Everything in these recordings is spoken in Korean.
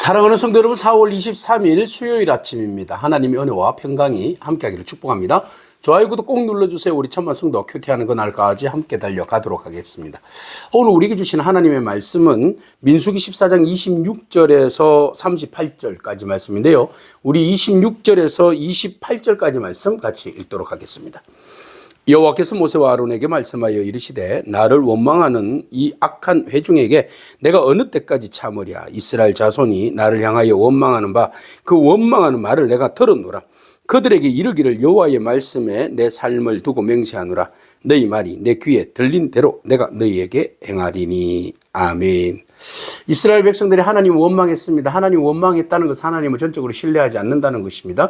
사랑하는 성도 여러분, 4월 23일 수요일 아침입니다. 하나님의 은혜와 평강이 함께하기를 축복합니다. 좋아요, 구독 꼭 눌러주세요. 우리 천만 성도 큐티하는 그날까지 함께 달려가도록 하겠습니다. 오늘 우리에게 주신 하나님의 말씀은 민수기 14장 26절에서 38절까지 말씀인데요. 우리 26절에서 28절까지 말씀 같이 읽도록 하겠습니다. 여호와께서 모세와 아론에게 말씀하여 이르시되 나를 원망하는 이 악한 회중에게 내가 어느 때까지 참으랴. 이스라엘 자손이 나를 향하여 원망하는 바 그 원망하는 말을 내가 들었노라. 그들에게 이르기를 여호와의 말씀에 내 삶을 두고 맹세하노라. 너희 말이 내 귀에 들린 대로 내가 너희에게 행하리니. 아멘. 이스라엘 백성들이 하나님 원망했습니다. 하나님 원망했다는 것은 하나님을 전적으로 신뢰하지 않는다는 것입니다.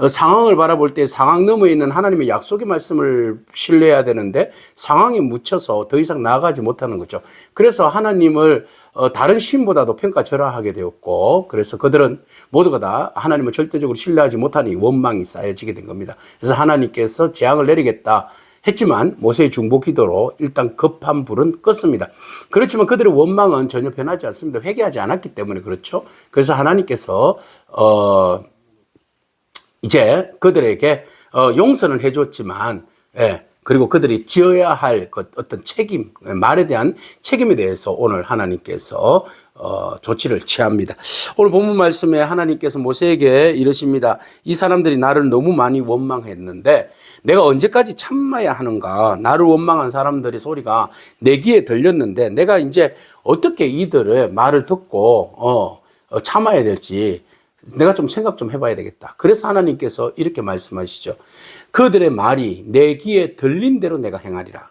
상황을 바라볼 때 상황 너머에 있는 하나님의 약속의 말씀을 신뢰해야 되는데 상황에 묻혀서 더 이상 나아가지 못하는 거죠. 그래서 하나님을 다른 신보다도 평가절하하게 되었고, 그래서 그들은 모두가 다 하나님을 절대적으로 신뢰하지 못하니 원망이 쌓여지게 된 겁니다. 그래서 하나님께서 재앙을 내리겠다 했지만 모세의 중보 기도로 일단 급한 불은 껐습니다. 그렇지만 그들의 원망은 전혀 변하지 않습니다. 회개하지 않았기 때문에 그렇죠. 그래서 하나님께서 이제 그들에게 용서는 해줬지만, 그리고 그들이 지어야 할 어떤 책임, 말에 대한 책임에 대해서 오늘 하나님께서 조치를 취합니다. 오늘 본문 말씀에 하나님께서 모세에게 이러십니다. 이 사람들이 나를 너무 많이 원망했는데 내가 언제까지 참아야 하는가? 나를 원망한 사람들의 소리가 내 귀에 들렸는데 내가 이제 어떻게 이들의 말을 듣고 참아야 될지 내가 좀 생각 좀 해봐야 되겠다. 그래서 하나님께서 이렇게 말씀하시죠. 그들의 말이 내 귀에 들린 대로 내가 행하리라.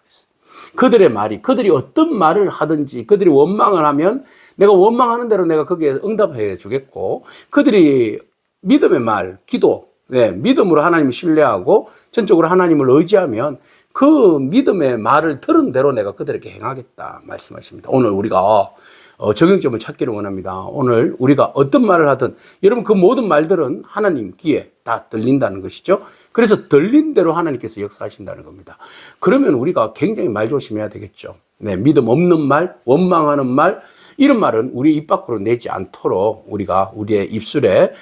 그들의 말이, 그들이 어떤 말을 하든지 그들이 원망을 하면 내가 원망하는 대로 내가 거기에 응답해 주겠고, 그들이 믿음의 말, 기도, 믿음으로 하나님을 신뢰하고 전적으로 하나님을 의지하면 그 믿음의 말을 들은 대로 내가 그들에게 행하겠다 말씀하십니다. 오늘 우리가 적용점을 찾기를 원합니다. 오늘 우리가 어떤 말을 하든 여러분 그 모든 말들은 하나님 귀에 다 들린다는 것이죠. 그래서 들린 대로 하나님께서 역사하신다는 겁니다. 그러면 우리가 굉장히 말 조심해야 되겠죠. 믿음 없는 말, 원망하는 말, 이런 말은 우리 입 밖으로 내지 않도록 우리가 우리의 입술에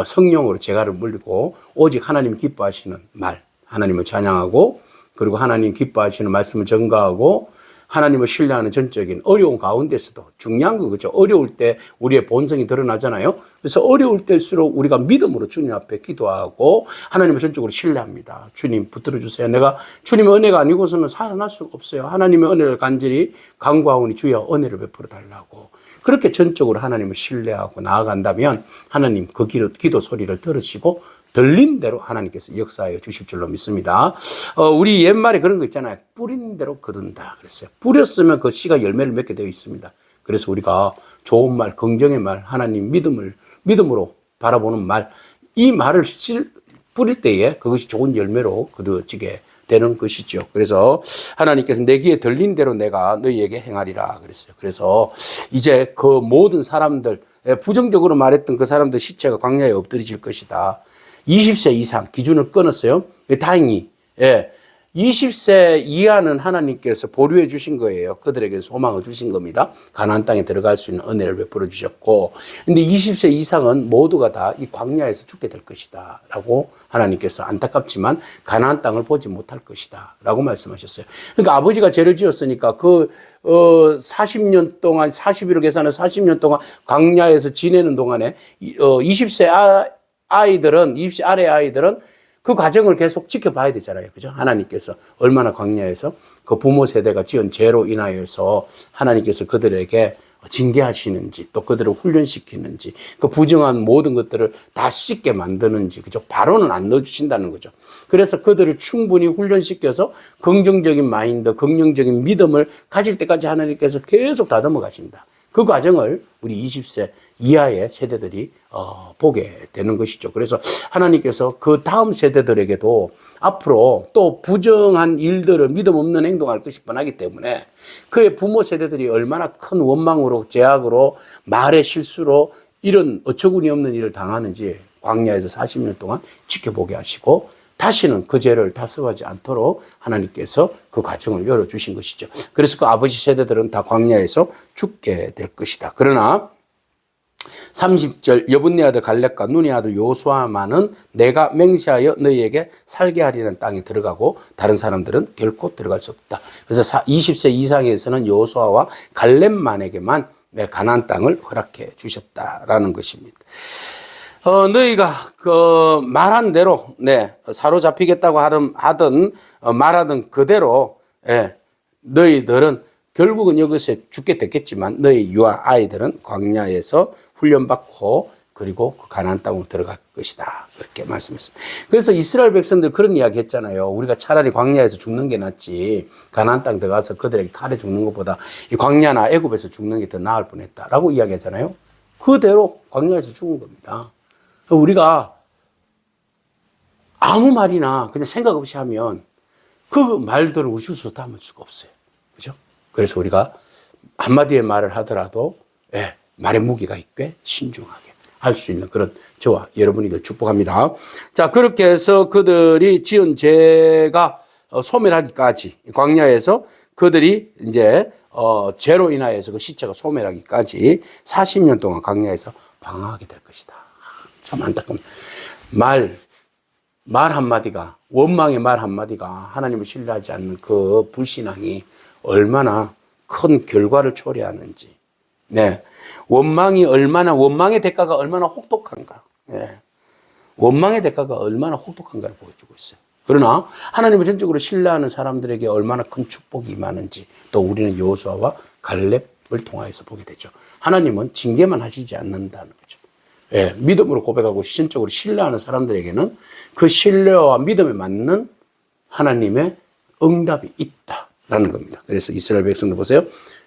성령으로 재갈을 물리고 오직 하나님 기뻐하시는 말, 하나님을 찬양하고 그리고 하나님 기뻐하시는 말씀을 전가하고 하나님을 신뢰하는 전적인 어려운 가운데서도 중요한 거 그죠. 어려울 때 우리의 본성이 드러나잖아요. 그래서 어려울 때일수록 우리가 믿음으로 주님 앞에 기도하고 하나님을 전적으로 신뢰합니다. 주님 붙들어 주세요. 내가 주님의 은혜가 아니고서는 살아날 수가 없어요. 하나님의 은혜를 간절히 간구하오니 주여 은혜를 베풀어 달라고. 그렇게 전적으로 하나님을 신뢰하고 나아간다면 하나님 그 기도 소리를 들으시고 들린 대로 하나님께서 역사하여 주실 줄로 믿습니다. 우리 옛말에 그런 거 있잖아요. 뿌린 대로 거둔다 그랬어요. 뿌렸으면 그 씨가 열매를 맺게 되어 있습니다. 그래서 우리가 좋은 말, 긍정의 말, 하나님 믿음으로 바라보는 말, 이 말을 뿌릴 때에 그것이 좋은 열매로 거두어지게 되는 것이죠. 그래서 하나님께서 내 귀에 들린 대로 내가 너희에게 행하리라 그랬어요. 그래서 이제 그 모든 사람들, 부정적으로 말했던 그 사람들 시체가 광야에 엎드려질 것이다. 20세 이상 기준을 끊었어요. 다행히 20세 이하는 하나님께서 보류해 주신 거예요. 그들에게 소망을 주신 겁니다. 가나안 땅에 들어갈 수 있는 은혜를 베풀어 주셨고, 근데 20세 이상은 모두가 다 이 광야에서 죽게 될 것이다 라고 하나님께서 안타깝지만 가나안 땅을 보지 못할 것이다 라고 말씀하셨어요. 그러니까 아버지가 죄를 지었으니까 40년 동안 40일을 계산해 40년 동안 광야에서 지내는 동안에 20세 아이들은 20세 아래 아이들은 그 과정을 계속 지켜봐야 되잖아요. 그죠? 하나님께서 얼마나 광야에서 그 부모 세대가 지은 죄로 인하여서 하나님께서 그들에게 징계하시는지 또 그들을 훈련시키는지 그 부정한 모든 것들을 다 씻게 만드는지, 그죠? 바로는 안 넣어주신다는 거죠. 그래서 그들을 충분히 훈련시켜서 긍정적인 마인드, 긍정적인 믿음을 가질 때까지 하나님께서 계속 다듬어 가신다. 그 과정을 우리 20세 이하의 세대들이 보게 되는 것이죠. 그래서 하나님께서 그 다음 세대들에게도 앞으로 또 부정한 일들을 믿음 없는 행동할 것이 뻔하기 때문에 그의 부모 세대들이 얼마나 큰 원망으로 죄악으로 말의 실수로 이런 어처구니 없는 일을 당하는지 광야에서 40년 동안 지켜보게 하시고 다시는 그 죄를 답습하지 않도록 하나님께서 그 과정을 열어주신 것이죠. 그래서 그 아버지 세대들은 다 광야에서 죽게 될 것이다. 그러나 30절 여분네 아들 갈렙과 눈의 아들 요수아만은 내가 맹세하여 너희에게 살게 하리라는 땅에 들어가고 다른 사람들은 결코 들어갈 수 없다. 그래서 20세 이상에서는 요수아와 갈렙만에게만 가나안 땅을 허락해 주셨다라는 것입니다. 너희가 그 말한 대로 사로잡히겠다고 하던 말하던 그대로 너희들은 결국은 여기서 죽게 됐겠지만 너희 유아 아이들은 광야에서 훈련받고 그리고 그 가나안 땅으로 들어갈 것이다. 그렇게 말씀했어요. 그래서 이스라엘 백성들 그런 이야기 했잖아요. 우리가 차라리 광야에서 죽는 게 낫지 가나안 땅 들어가서 그들에게 칼에 죽는 것보다 이 광야나 애굽에서 죽는 게 더 나을 뻔했다라고 이야기했잖아요. 그대로 광야에서 죽은 겁니다. 우리가 아무 말이나 그냥 생각 없이 하면 그 말들을 우리 스스로 담을 수가 없어요. 그죠? 그래서 우리가 한마디의 말을 하더라도 말의 무게가 있게 신중하게 할 수 있는 그런 저와 여러분이길 축복합니다. 자, 그렇게 해서 그들이 지은 죄가 소멸하기까지 광야에서 그들이 이제 죄로 인하여서 그 시체가 소멸하기까지 40년 동안 광야에서 방황하게 될 것이다. 참 안타깝습니다. 말 한마디가, 원망의 말 한마디가 하나님을 신뢰하지 않는 그 불신앙이 얼마나 큰 결과를 초래하는지. 원망의 대가가 얼마나 혹독한가. 원망의 대가가 얼마나 혹독한가를 보여주고 있어요. 그러나 하나님을 전적으로 신뢰하는 사람들에게 얼마나 큰 축복이 임하는지 또 우리는 여호수아와 갈렙을 통하여서 보게 되죠. 하나님은 징계만 하시지 않는다는 거죠. 믿음으로 고백하고 신적으로 신뢰하는 사람들에게는 그 신뢰와 믿음에 맞는 하나님의 응답이 있다라는 겁니다. 그래서 이스라엘 백성들 보세요.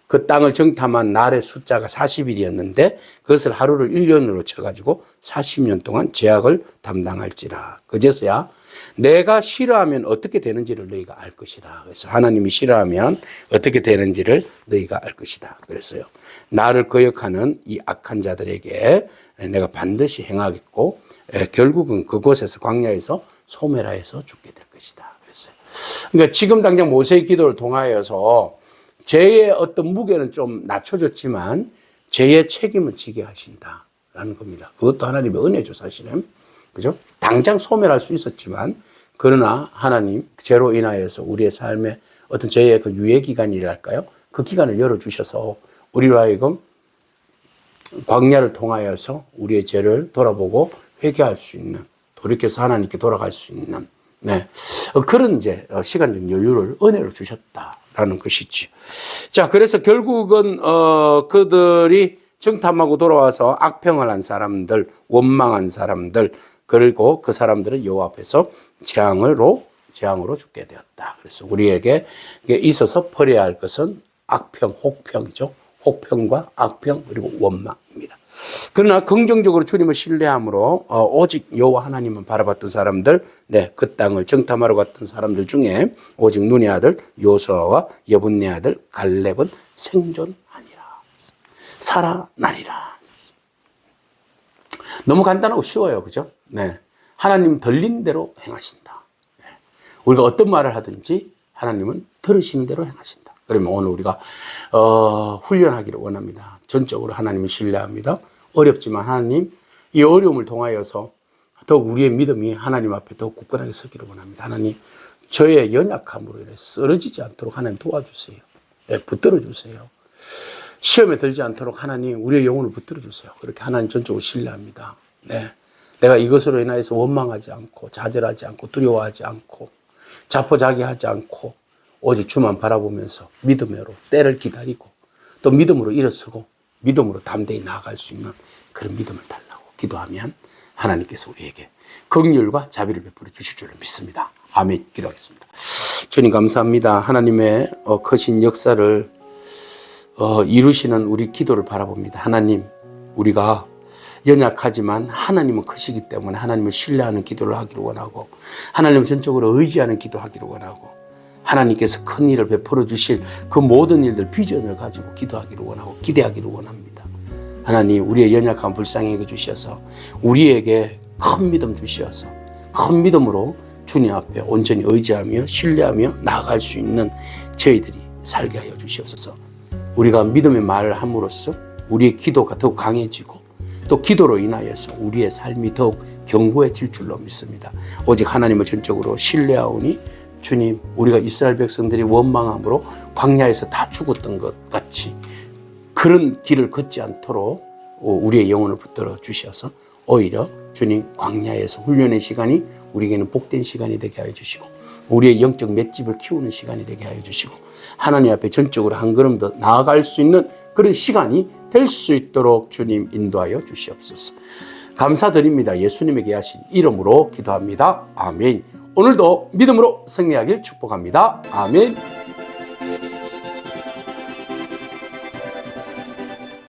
그 땅을 정탐한 날의 숫자가 40일이었는데 그것을 하루를 1년으로 쳐가지고 40년 동안 제약을 담당할지라. 그제서야 내가 싫어하면 어떻게 되는지를 너희가 알 것이다. 그래서 하나님이 싫어하면 어떻게 되는지를 너희가 알 것이다. 그랬어요. 나를 거역하는 이 악한 자들에게 내가 반드시 행하겠고 결국은 그곳에서 광야에서 소멸하여서 죽게 될 것이다. 그랬어요. 그러니까 지금 당장 모세의 기도를 통하여서 죄의 어떤 무게는 좀 낮춰졌지만 죄의 책임은 지게 하신다라는 겁니다. 그것도 하나님의 은혜죠, 사실은. 그죠? 당장 소멸할 수 있었지만 그러나 하나님 죄로 인하여서 우리의 삶에 어떤 죄의 그 유예 기간이랄까요? 그 기간을 열어주셔서 우리로 하여금 광야를 통하여서 우리의 죄를 돌아보고 회개할 수 있는, 돌이켜서 하나님께 돌아갈 수 있는 그런 이제 시간적 여유를 은혜로 주셨다라는 것이지. 자, 그래서 결국은 그들이 정탐하고 돌아와서 악평을 한 사람들, 원망한 사람들, 그리고 그 사람들은 여호와 앞에서 재앙으로 죽게 되었다. 그래서 우리에게 있어서 버려야 할 것은 악평, 혹평이죠. 혹평과 악평 그리고 원망입니다. 그러나 긍정적으로 주님을 신뢰함으로 오직 여호와 하나님만 바라봤던 사람들, 그 땅을 정탐하러 갔던 사람들 중에 오직 눈의 아들 요수아와 여분네 아들 갈렙은 생존하니라, 살아나리라. 너무 간단하고 쉬워요, 그죠? 하나님 들린 대로 행하신다. 우리가 어떤 말을 하든지 하나님은 들으시는 대로 행하신다. 그러면 오늘 우리가 훈련하기를 원합니다. 전적으로 하나님을 신뢰합니다. 어렵지만 하나님, 이 어려움을 통하여서 더욱 우리의 믿음이 하나님 앞에 더욱 굳건하게 서기를 원합니다. 하나님, 저의 연약함으로 인해 쓰러지지 않도록 하나님 도와주세요. 붙들어 주세요. 시험에 들지 않도록 하나님, 우리의 영혼을 붙들어 주세요. 그렇게 하나님 전적으로 신뢰합니다. 내가 이것으로 인하여서 원망하지 않고 좌절하지 않고 두려워하지 않고 자포자기하지 않고 오직 주만 바라보면서 믿음으로 때를 기다리고 또 믿음으로 일어서고 믿음으로 담대히 나아갈 수 있는 그런 믿음을 달라고 기도하면 하나님께서 우리에게 긍휼과 자비를 베풀어 주실 줄을 믿습니다. 아멘. 기도하겠습니다. 주님 감사합니다. 하나님의 크신 역사를 이루시는 우리 기도를 바라봅니다. 하나님, 우리가 연약하지만 하나님은 크시기 때문에 하나님을 신뢰하는 기도를 하기를 원하고 하나님을 전적으로 의지하는 기도하기를 원하고 하나님께서 큰 일을 베풀어 주실 그 모든 일들 비전을 가지고 기도하기를 원하고 기대하기를 원합니다. 하나님, 우리의 연약한 불쌍히 여겨주셔서 우리에게 큰 믿음 주셔서 큰 믿음으로 주님 앞에 온전히 의지하며 신뢰하며 나아갈 수 있는 저희들이 살게 하여 주시옵소서. 우리가 믿음의 말을 함으로써 우리의 기도가 더욱 강해지고 또 기도로 인하여서 우리의 삶이 더욱 견고해질 줄로 믿습니다. 오직 하나님을 전적으로 신뢰하오니 주님, 우리가 이스라엘 백성들이 원망함으로 광야에서 다 죽었던 것 같이 그런 길을 걷지 않도록 우리의 영혼을 붙들어 주셔서 오히려 주님 광야에서 훈련의 시간이 우리에게는 복된 시간이 되게 하여 주시고 우리의 영적 맷집을 키우는 시간이 되게 하여 주시고 하나님 앞에 전적으로 한 걸음 더 나아갈 수 있는 그런 시간이 될 수 있도록 주님 인도하여 주시옵소서. 감사드립니다. 예수님에게 하신 이름으로 기도합니다. 아멘. 오늘도 믿음으로 승리하길 축복합니다. 아멘.